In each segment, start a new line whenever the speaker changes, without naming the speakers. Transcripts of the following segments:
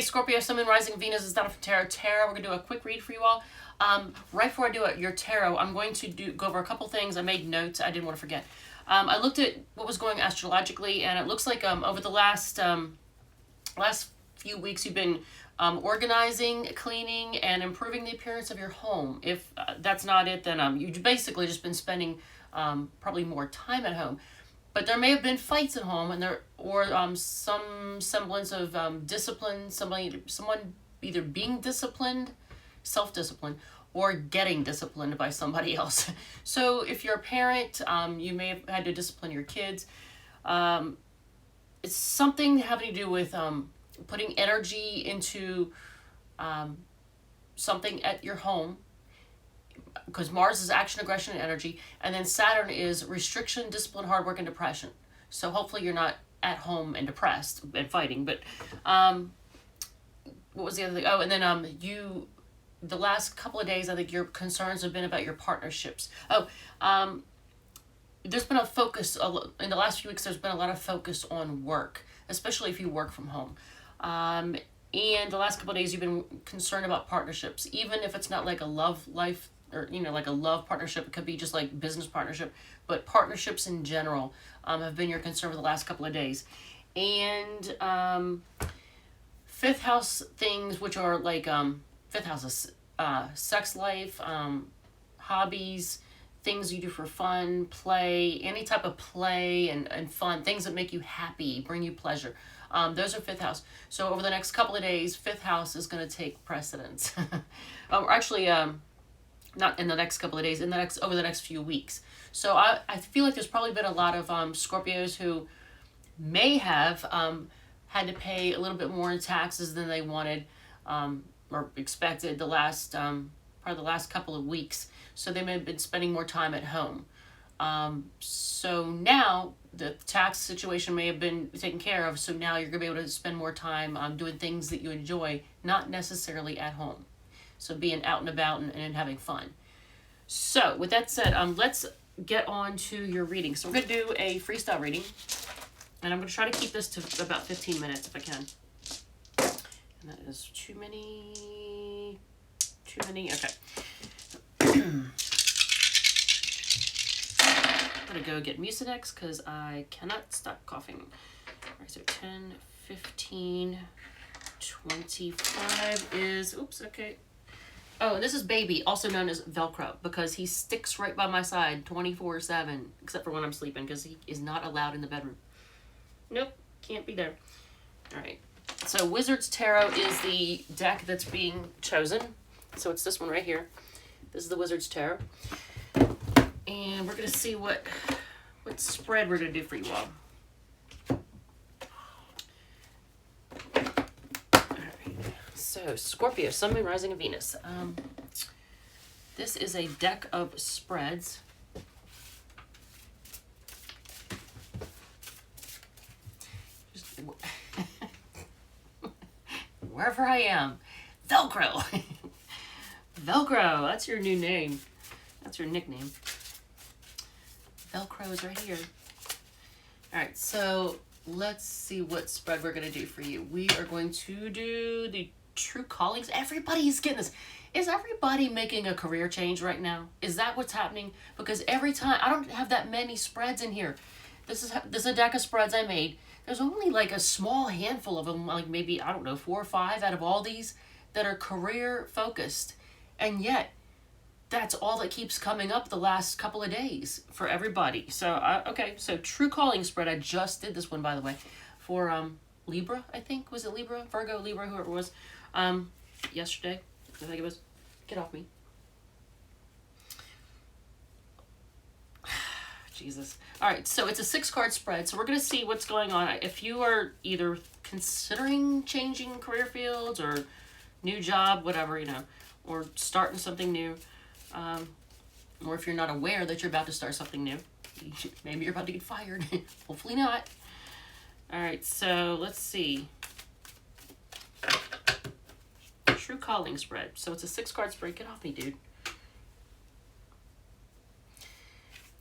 Scorpio, Sun, Moon, Rising, Venus is not a tarot. We're going to do a quick read for you all. Right before I do your tarot, I'm going to go over a couple things. I made notes. I didn't want to forget. I looked at what was going astrologically, and it looks like over the last few weeks you've been organizing, cleaning, and improving the appearance of your home. If that's not it, then you've basically just been spending probably more time at home. But there may have been fights at home, and some semblance of discipline. Someone either being disciplined, self-disciplined, or getting disciplined by somebody else. So if you're a parent, you may have had to discipline your kids. It's something having to do with putting energy into something at your home, because Mars is action, aggression, and energy, and then Saturn is restriction, discipline, hard work, and depression. So hopefully you're not at home and depressed and fighting. But what was the other thing? Oh, and then the last couple of days, I think your concerns have been about your partnerships. There's been a focus in the last few weeks. There's been a lot of focus on work, especially if you work from home. And the last couple of days, you've been concerned about partnerships, even if it's not like a love life or, like a love partnership. It could be just like business partnership, but partnerships in general have been your concern for the last couple of days. And fifth house things, which are like fifth house is sex life, hobbies, things you do for fun, play, any type of play and fun, things that make you happy, bring you pleasure. Those are fifth house. So over the next couple of days, fifth house is going to take precedence. Or actually, not in the next couple of days, over the next few weeks. So I feel like there's probably been a lot of Scorpios who may have had to pay a little bit more in taxes than they wanted or expected the last couple of weeks. So they may have been spending more time at home. So now the tax situation may have been taken care of. So now you're going to be able to spend more time doing things that you enjoy, not necessarily at home. So being out and about and having fun. So with that said, let's get on to your reading. So we're going to do a freestyle reading. And I'm going to try to keep this to about 15 minutes if I can. And that is too many. Okay. I'm going to go get Mucinex because I cannot stop coughing. All right, so 10, 15, 25 is, oops, okay. Oh, and this is Baby, also known as Velcro, because he sticks right by my side 24/7, except for when I'm sleeping, because he is not allowed in the bedroom. Nope, can't be there. All right, so Wizard's Tarot is the deck that's being chosen. So it's this one right here. This is the Wizard's Tarot. And we're going to see what spread we're going to do for you all. Alright, so Scorpio, Sun, Moon, Rising, and Venus. This is a deck of spreads. Just, wherever I am. Velcro! Velcro, that's your new name. That's your nickname. Velcro is right here. Alright, so let's see what spread we're going to do for you. We are going to do the True Callings. Everybody's getting this. Is everybody making a career change right now? Is that what's happening? Because every time, I don't have that many spreads in here. This is a deck of spreads I made. There's only like a small handful of them, like maybe, I don't know, 4 or 5 out of all these that are career focused. And yet, that's all that keeps coming up the last couple of days for everybody. So, okay, so True Calling spread. I just did this one, by the way, for Libra, I think. Was it Libra? Virgo, Libra, whoever it was. Yesterday, I think it was. Get off me. Jesus. All right, so it's a 6-card spread. So we're going to see what's going on. If you are either considering changing career fields or new job, whatever, or starting something new, or if you're not aware that you're about to start something new, maybe you're about to get fired. Hopefully not. All right, so let's see. True Calling spread. So it's a 6-card spread. Get off me, dude.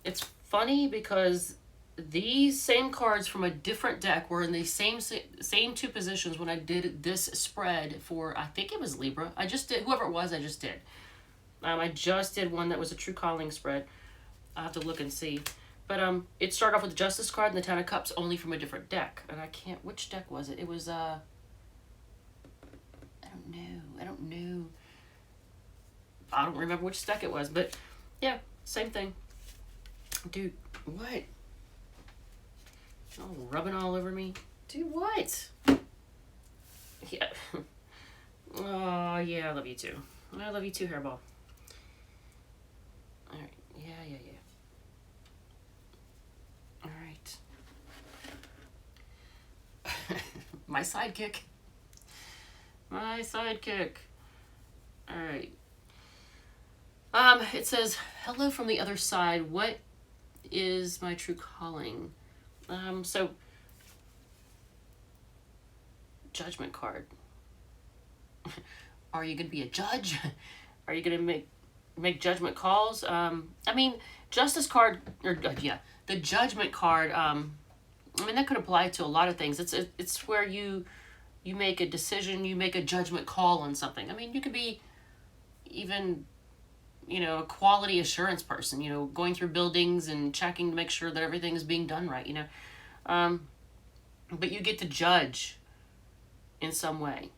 It's funny because these same cards from a different deck were in the same two positions when I did this spread for, I think it was Libra. I just did, whoever it was, I just did. I just did one that was a true calling spread. I'll have to look and see. But it started off with the Justice card and the Ten of Cups, only from a different deck. And I can't, which deck was it? It was, I don't know. I don't remember which deck it was, but yeah, same thing. Dude, what? Oh, rubbing all over me. Dude, what? Yeah. Oh, yeah, I love you too. I love you too, Hairball. Alright, yeah. Alright. My sidekick. Alright. It says, hello from the other side. What is my true calling? So, Judgment card. Are you going to be a judge? Are you going to make judgment calls? I mean, Justice card, or the Judgment card, I mean, that could apply to a lot of things. It's where you make a decision, you make a judgment call on something. I mean, you could be even, a quality assurance person, going through buildings and checking to make sure that everything is being done right, but you get to judge in some way.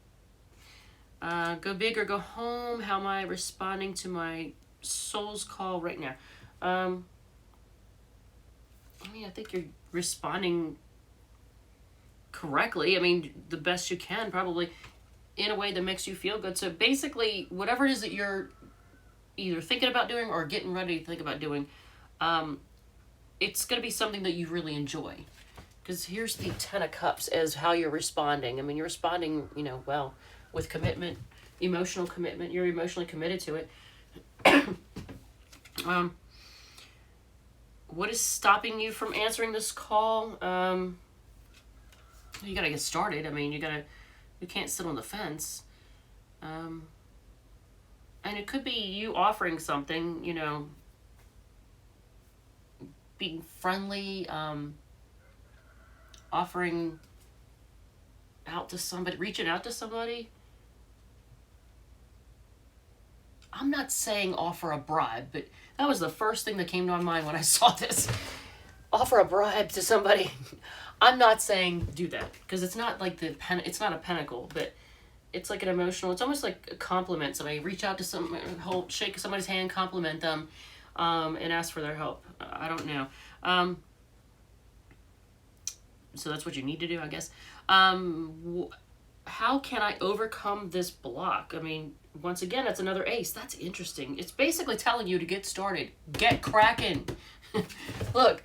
Go big or go home. How am I responding to my soul's call right now? I mean, I think you're responding correctly. I mean, the best you can, probably, in a way that makes you feel good. So basically, whatever it is that you're either thinking about doing or getting ready to think about doing, it's going to be something that you really enjoy. Because here's the Ten of Cups as how you're responding. I mean, you're responding, well, with commitment, emotional commitment. You're emotionally committed to it. What is stopping you from answering this call? You gotta get started. I mean, you can't sit on the fence. And it could be you offering something, being friendly, offering out to somebody, reaching out to somebody. I'm not saying offer a bribe, but that was the first thing that came to my mind when I saw this. Offer a bribe to somebody. I'm not saying do that, because it's not like it's not a pentacle, but it's like an emotional, it's almost like a compliment. Somebody reach out to shake somebody's hand, compliment them, and ask for their help. I don't know. So that's what you need to do, I guess. How can I overcome this block? I mean, once again, it's another ace. That's interesting. It's basically telling you to get started. Get cracking. Look,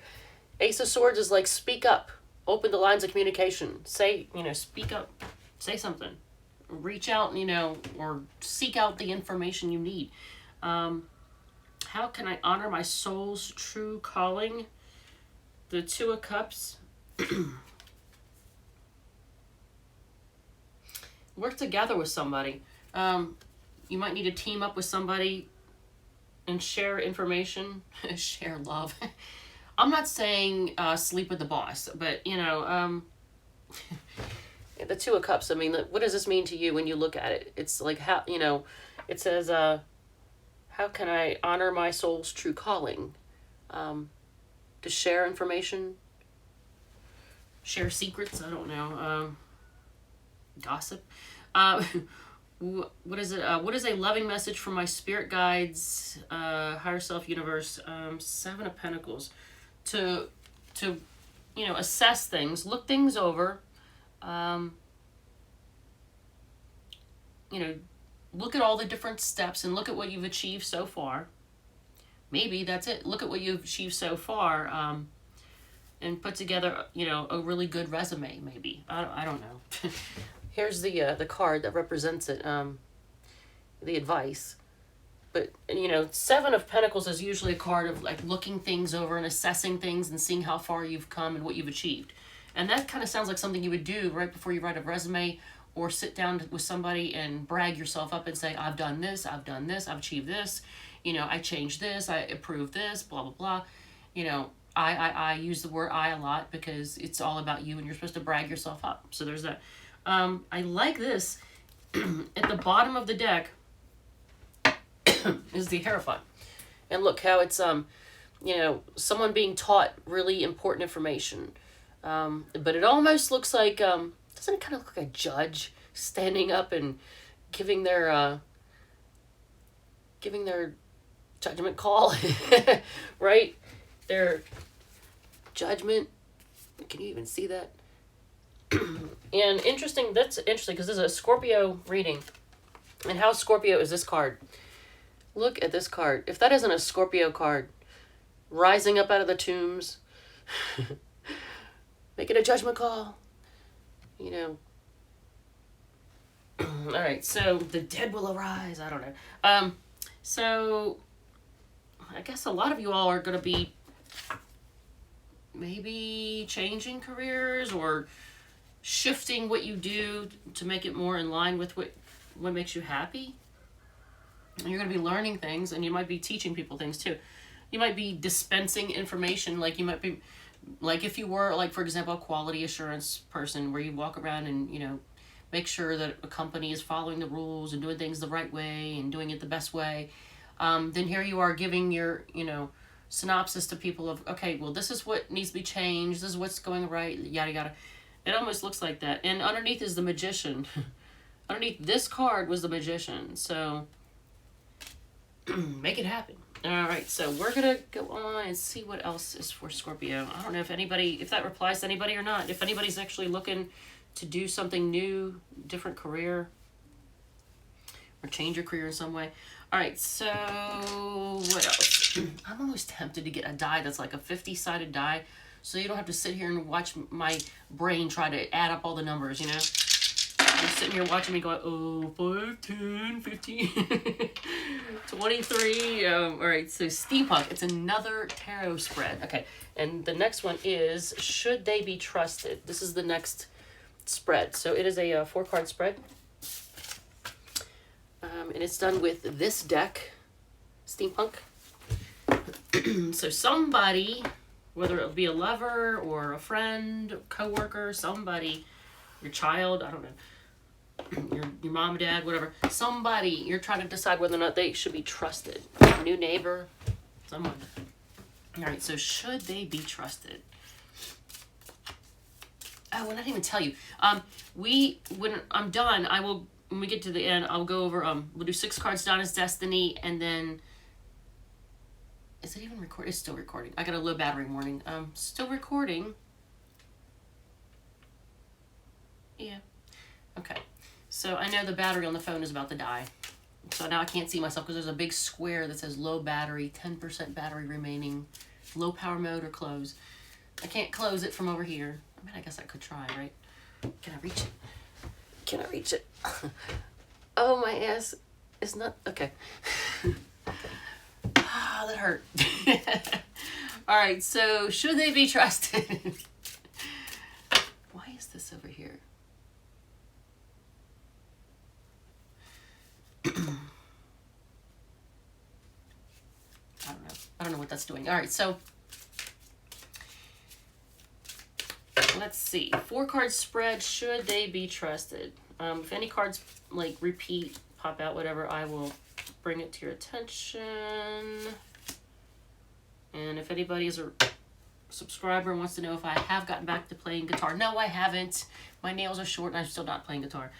Ace of Swords is like, speak up. Open the lines of communication. Say, speak up. Say something. Reach out, or seek out the information you need. How can I honor my soul's true calling? The Two of Cups. Work together with somebody. You might need to team up with somebody and share information, share love. I'm not saying sleep with the boss, but the Two of Cups. I mean, what does this mean to you when you look at it? It's like how it says, how can I honor my soul's true calling? To share information, share secrets. I don't know. Gossip. What is it? What is a loving message from my spirit guides, higher self, universe? Seven of Pentacles. To assess things, look things over. Look at all the different steps and look at what you've achieved so far. Maybe that's it. Look at what you've achieved so far, and put together, a really good resume. Maybe I don't know. Here's the card that represents it, the advice. But, Seven of Pentacles is usually a card of, like, looking things over and assessing things and seeing how far you've come and what you've achieved. And that kind of sounds like something you would do right before you write a resume or sit down with somebody and brag yourself up and say, I've done this, I've achieved this, I changed this, I improved this, blah, blah, blah. I use the word I a lot because it's all about you and you're supposed to brag yourself up. So there's that. I like this. At the bottom of the deck is the Hierophant. And look how it's, you know, someone being taught really important information. But it almost looks like, doesn't it kind of look like a judge standing up and giving their judgment call, right? Their judgment. Can you even see that? And interesting, that's interesting because this is a Scorpio reading. And how Scorpio is this card? Look at this card. If that isn't a Scorpio card, rising up out of the tombs, making a judgment call, you know. All right, so the dead will arise. I don't know. So I guess a lot of you all are going to be maybe changing careers or shifting what you do to make it more in line with what makes you happy. And you're going to be learning things, and you might be teaching people things too. You might be dispensing information, like you might be, like if you were, like for example, a quality assurance person where you walk around and, you know, make sure that a company is following the rules and doing things the right way and doing it the best way. Then here you are giving your, you know, synopsis to people of, okay, well, this is what needs to be changed. This is what's going right, yada, yada. It almost looks like that. And underneath is the Magician. Underneath this card was the Magician. So make it happen. All right, so we're going to go on and see what else is for Scorpio. I don't know if that replies to anybody or not. If anybody's actually looking to do something new, different career, or change your career in some way. All right, so what else? I'm almost tempted to get a die that's like a 50-sided die, so you don't have to sit here and watch my brain try to add up all the numbers, you know? You're sitting here watching me go, 5, 10, 15, 23. All right, so Steampunk, it's another tarot spread. Okay, and the next one is, Should They Be Trusted? This is the next spread. So it is a 4-card spread. And it's done with this deck, Steampunk. So somebody, whether it be a lover or a friend, coworker, somebody, your child, I don't know, your mom, dad, whatever, somebody, you're trying to decide whether or not they should be trusted. A new neighbor, someone. All right, so should they be trusted? Oh, well, I didn't even tell you. When I'm done, when we get to the end, I'll go over, we'll do 6 cards, Donna's Destiny, and then, is it even recording? It's still recording. I got a low battery warning. Still recording. Yeah. Okay. So I know the battery on the phone is about to die. So now I can't see myself because there's a big square that says low battery, 10% battery remaining, low power mode or close. I can't close it from over here. I mean, I guess I could try, right? Can I reach it? Can I reach it? Oh, my ass is not... Okay. Ah, that hurt. All right, so should they be trusted? Why is this over here? I don't know what that's doing. All right, so let's see. 4-card spread. Should they be trusted? If any cards like repeat, pop out, whatever, I will bring it to your attention. And if anybody is a subscriber and wants to know if I have gotten back to playing guitar, no, I haven't. My nails are short and I'm still not playing guitar.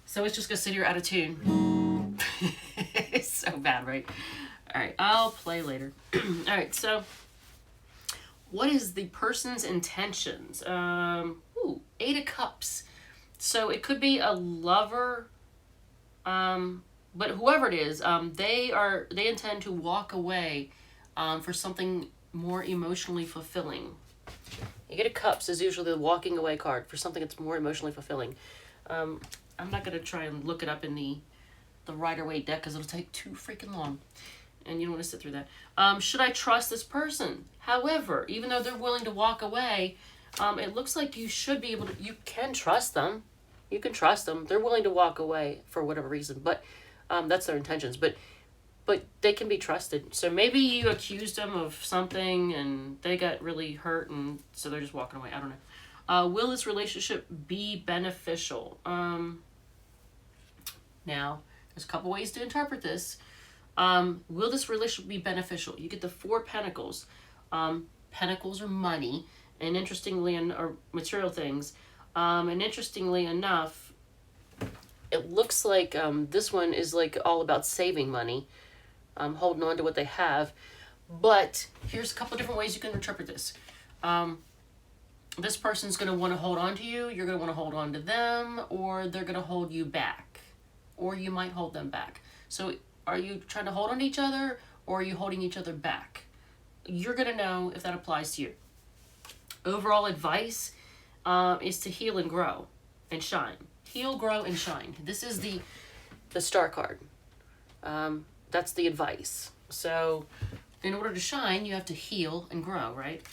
So it's just gonna sit here out of tune. It's so bad, right? All right, I'll play later. All right, so what is the person's intentions? 8 of Cups. So it could be a lover, but whoever it is, they intend to walk away for something more emotionally fulfilling. You get a Cups is usually the walking away card for something that's more emotionally fulfilling. I'm not going to try and look it up in the Rider-Waite deck because it'll take too freaking long. And you don't want to sit through that. Should I trust this person? However, even though they're willing to walk away, it looks like you should be able to, you can trust them. You can trust them. They're willing to walk away for whatever reason, but that's their intentions. But but they can be trusted. So maybe you accused them of something and they got really hurt, and so they're just walking away. I don't know. Will this relationship be beneficial? Now, there's a couple ways to interpret this. Will this relationship be beneficial? You get the Four Pentacles. Pentacles are money, and interestingly, or material things. And interestingly enough, it looks like this one is like all about saving money, holding on to what they have. But here's a couple different ways you can interpret this. This person's going to want to hold on to you, you're going to want to hold on to them, or they're going to hold you back, or you might hold them back. So are you trying to hold on to each other, or are you holding each other back? You're going to know if that applies to you. Overall advice is to heal and grow and shine. Heal, grow, and shine. This is the Star card. That's the advice. So in order to shine, you have to heal and grow, right?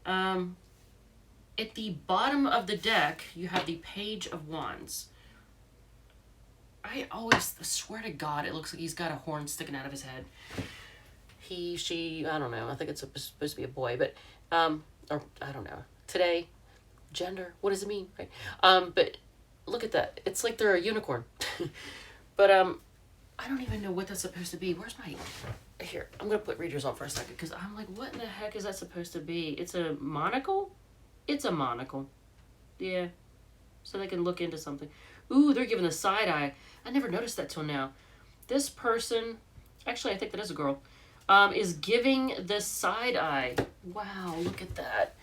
At the bottom of the deck, you have the Page of Wands. I always swear to God, it looks like he's got a horn sticking out of his head. He, she, I don't know. I think it's supposed to be a boy, but, or I don't know. Today, gender, what does it mean? Right? But look at that. It's like they're a unicorn. But, I don't even know what that's supposed to be. Where's my, here, I'm going to put readers on for a second, because I'm like, what in the heck is that supposed to be? It's a monocle? It's a monocle. Yeah. So they can look into something. Ooh, they're giving a side eye. I never noticed that till now. This person, actually I think that is a girl, is giving this side eye. Wow, look at that.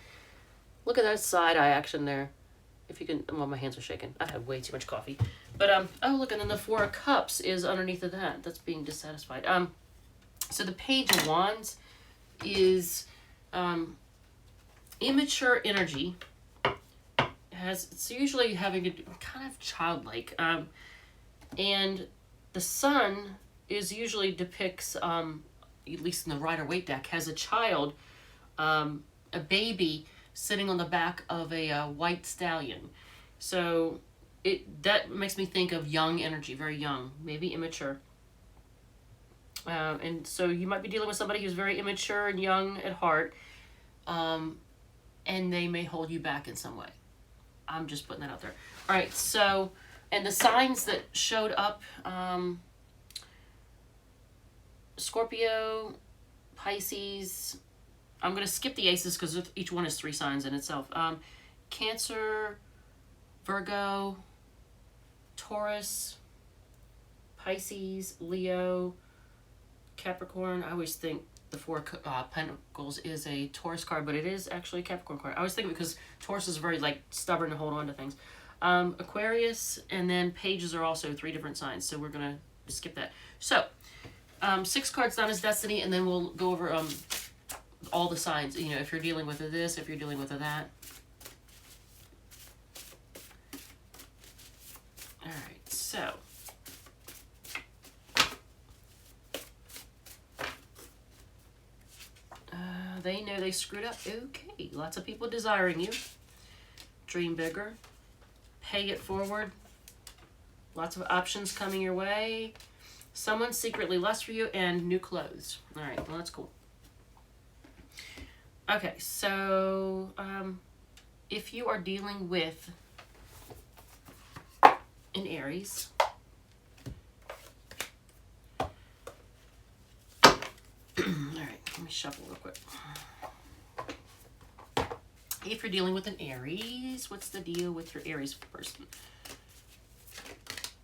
Look at that side eye action there. If you can, well, my hands are shaking. I had way too much coffee. But, oh, look, and then the Four of Cups is underneath of that. That's being dissatisfied. So the Page of Wands is, immature energy. It's usually having a kind of childlike, and the Sun is usually depicts, at least in the Rider-Waite deck, has a child, a baby sitting on the back of a white stallion. So that makes me think of young energy, very young, maybe immature. And so you might be dealing with somebody who's very immature and young at heart, and they may hold you back in some way. I'm just putting that out there. All right, so, and the signs that showed up, Scorpio, Pisces, I'm going to skip the aces because each one is 3 signs in itself. Cancer, Virgo, Taurus, Pisces, Leo, Capricorn. I always think the Four Pentacles is a Taurus card, but it is actually a Capricorn card. I always think because Taurus is very like stubborn to hold on to things. Aquarius, and then Pages are also 3 different signs, so we're gonna skip that. So 6 cards down is Destiny, and then we'll go over all the signs. You know, if you're dealing with this, if you're dealing with that. All right, so. They know they screwed up. Okay, lots of people desiring you. Dream bigger. Pay it forward. Lots of options coming your way. Someone secretly lust for you, and new clothes. All right, well, that's cool. Okay, so if you are dealing with an Aries, let me shuffle real quick. If you're dealing with an Aries, what's the deal with your Aries person?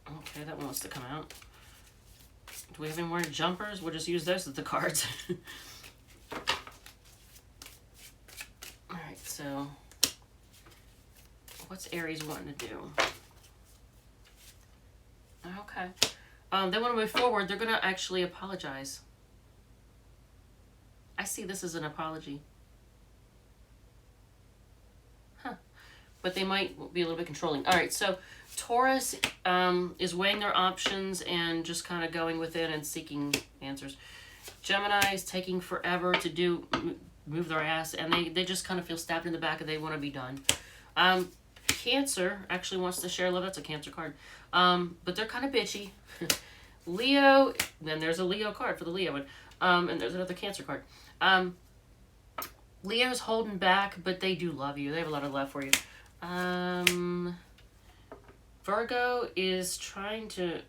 Okay, that one wants to come out. Do we have any more jumpers? We'll just use those as the cards. Alright, so what's Aries wanting to do? Okay. They want to move forward. They're going to actually apologize. I see this as an apology. Huh. But they might be a little bit controlling. All right, so Taurus is weighing their options and just kind of going within and seeking answers. Gemini is taking forever to move their ass, and they just kind of feel stabbed in the back and they want to be done. Cancer actually wants to share love. That's a Cancer card. But they're kind of bitchy. Leo, then there's a Leo card for the Leo one. And there's another Cancer card. Leo's holding back, but they do love you. They have a lot of love for you. Virgo is trying to,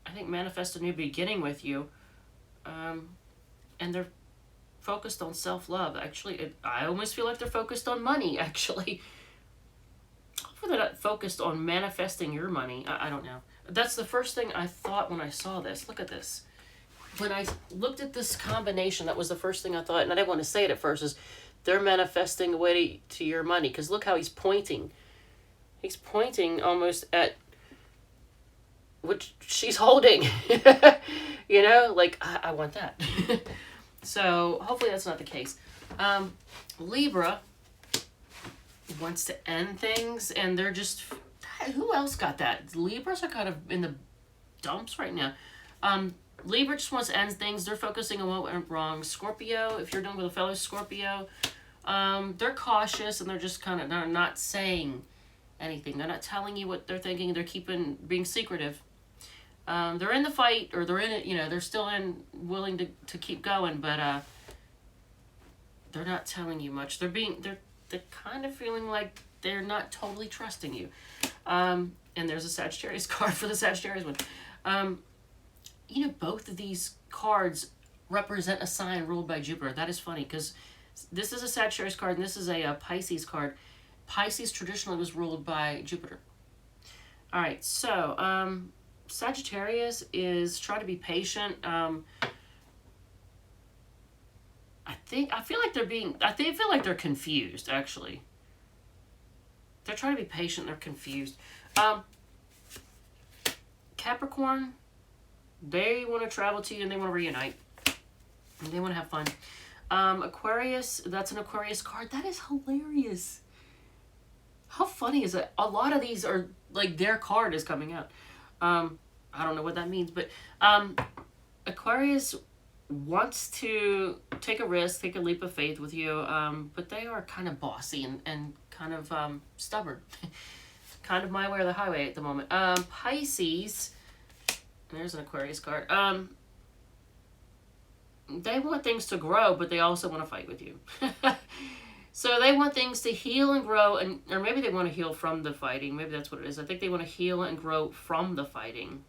I think, manifest a new beginning with you. And they're focused on self-love. Actually, I almost feel like they're focused on money, actually. Hopefully they're not focused on manifesting your money. I don't know. That's the first thing I thought when I saw this. Look at this. When I looked at this combination, that was the first thing I thought, and I didn't want to say it at first, is they're manifesting a way to your money. Because look how he's pointing. He's pointing almost at what she's holding. You know, like, I want that. So hopefully that's not the case. Libra wants to end things, and they're just, who else got that? Libras are kind of in the dumps right now. Libra just wants to end things. They're focusing on what went wrong. Scorpio, if you're dealing with a fellow Scorpio, they're cautious, and they're just kind of, they're not saying anything. They're not telling you what they're thinking. They're being secretive. They're in the fight, or they're in it, you know, they're still willing to keep going, but they're not telling you much. They're kind of feeling like they're not totally trusting you. And there's a Sagittarius card for the Sagittarius one. You know, both of these cards represent a sign ruled by Jupiter. That is funny, because this is a Sagittarius card, and this is a Pisces card. Pisces traditionally was ruled by Jupiter. All right, so Sagittarius is trying to be patient. I feel like they're confused, actually. They're trying to be patient, they're confused. Capricorn, they want to travel to you, and they want to reunite. And they want to have fun. Aquarius, that's an Aquarius card. That is hilarious. How funny is that? A lot of these are, like, their card is coming out. I don't know what that means, but Aquarius wants to take a risk, take a leap of faith with you, but they are kind of bossy and kind of stubborn. Kind of my way or the highway at the moment. Pisces, there's an Aquarius card. They want things to grow, but they also want to fight with you. So they want things to heal and grow, or maybe they want to heal from the fighting. Maybe that's what it is. I think they want to heal and grow from the fighting.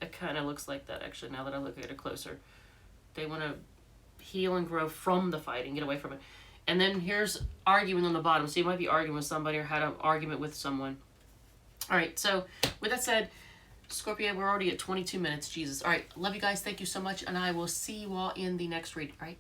It kind of looks like that, actually, now that I look at it closer. They want to heal and grow from the fighting, get away from it. And then here's arguing on the bottom. So you might be arguing with somebody or had an argument with someone. All right, so with that said, Scorpio, we're already at 22 minutes. Jesus. All right, love you guys. Thank you so much, and I will see you all in the next reading. All right.